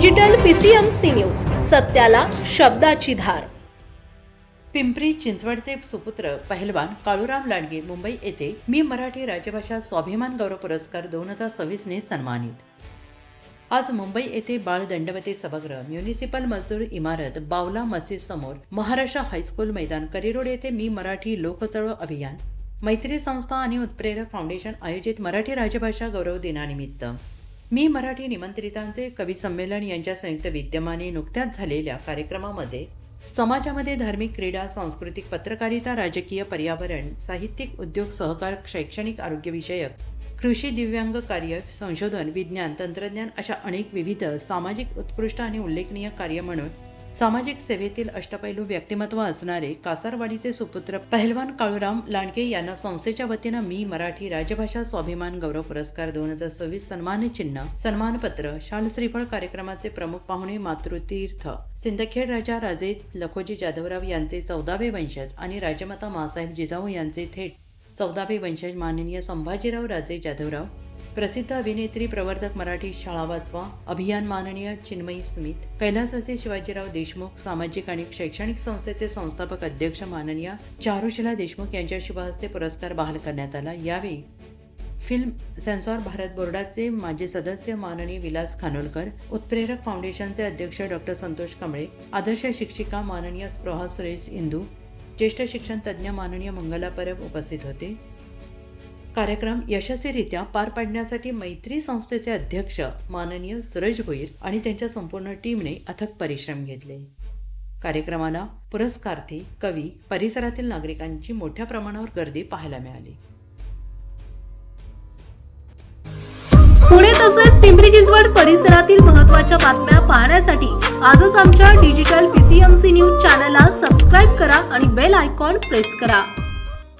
Digital PCMC news, सत्याला शब्दाची धार। पिंपरी चिंचवडचे सुपुत्र पहलवान काळूराम लांडगे मुंबई येथे मी मराठी राजभाषा स्वाभिमान गौरव पुरस्कार 2026 ने सन्मानित। आज मुंबई येथे बाळ दंडवते सभागृह, म्युनिसिपल मजदूर इमारत, बावला मस्जिद समोर, महाराष्ट्र हायस्कूल मैदान, करिरोड येथे मी मराठी लोकचळवळ अभियान, मैत्री संस्था आणि उत्प्रेरक फाउंडेशन आयोजित मराठी राजभाषा गौरव दिनानिमित्त मी मराठी निमंत्रितांचे कवी संमेलन यांच्या संयुक्त विद्यमाने नुकत्याच झालेल्या कार्यक्रमामध्ये समाजामध्ये धार्मिक, क्रीडा, सांस्कृतिक, पत्रकारिता, राजकीय, पर्यावरण, साहित्यिक, उद्योग, सहकार, शैक्षणिक, आरोग्यविषयक, कृषी, दिव्यांग कार्य, संशोधन, विज्ञान, तंत्रज्ञान अशा अनेक विविध सामाजिक उत्कृष्ट आणि उल्लेखनीय कार्य म्हणून सामाजिक सेवेतील अष्टपैलू व्यक्तिमत्व असणारे कासारवाडीचे सुपुत्र पहलवान काळूराम लांडगे यांना संस्थेच्या वतीनं मी मराठी राजभाषा स्वाभिमान गौरव पुरस्कार 2026 सन्मान चिन्ह, सन्मानपत्र, शाल श्रीफळ कार्यक्रमाचे प्रमुख पाहुणे मातृतीर्थ सिंदखेड राजा राजे लखोजी जाधवराव यांचे 14वे वंशज आणि राजमाता मासाहेब जिजाऊ यांचे थेट 14वे वंशज माननीय संभाजीराव राजे जाधवराव, प्रसिद्ध अभिनेत्री, प्रवर्तक, मराठी शाळा वाचवा अभियान माननीय चिन्मयी स्मित, कैलासवासी शिवाजीराव देशमुख, सामाजिक आणि शैक्षणिक संस्थेचे संस्थापक अध्यक्ष माननीय चारुशिला देशमुख यांच्या शुभहस्ते पुरस्कार बहाल करण्यात आला। यावेळी फिल्म सेन्सॉर भारत बोर्डाचे माजी सदस्य माननीय विलास खानोलकर, उत्प्रेरक फाउंडेशनचे अध्यक्ष डॉक्टर संतोष कमळे, आदर्श शिक्षिका माननीय स्पृहा सुरेश इंदू, ज्येष्ठ शिक्षण तज्ज्ञ माननीय मंगला परब उपस्थित होते। कार्यक्रम यशस्वीरित्या पार पाडण्यासाठी मैत्री संस्थेचे अध्यक्ष माननीय सूरज भोईर आणि त्यांच्या संपूर्ण टीमने अथक परिश्रम घेतले। कार्यक्रमाला पुरस्कार्थी, कवी, परिसरातील नागरिकांची मोठ्या प्रमाणावर गर्दी पाहायला मिळाली। पुणे तसेच पिंपरी चिंचवड परिसरातील महत्त्वाच्या बातम्या पाहण्यासाठी आजच आमच्या डिजिटल PCMC न्यूज चॅनलला सबस्क्राइब करा आणि बेल आयकॉन प्रेस करा।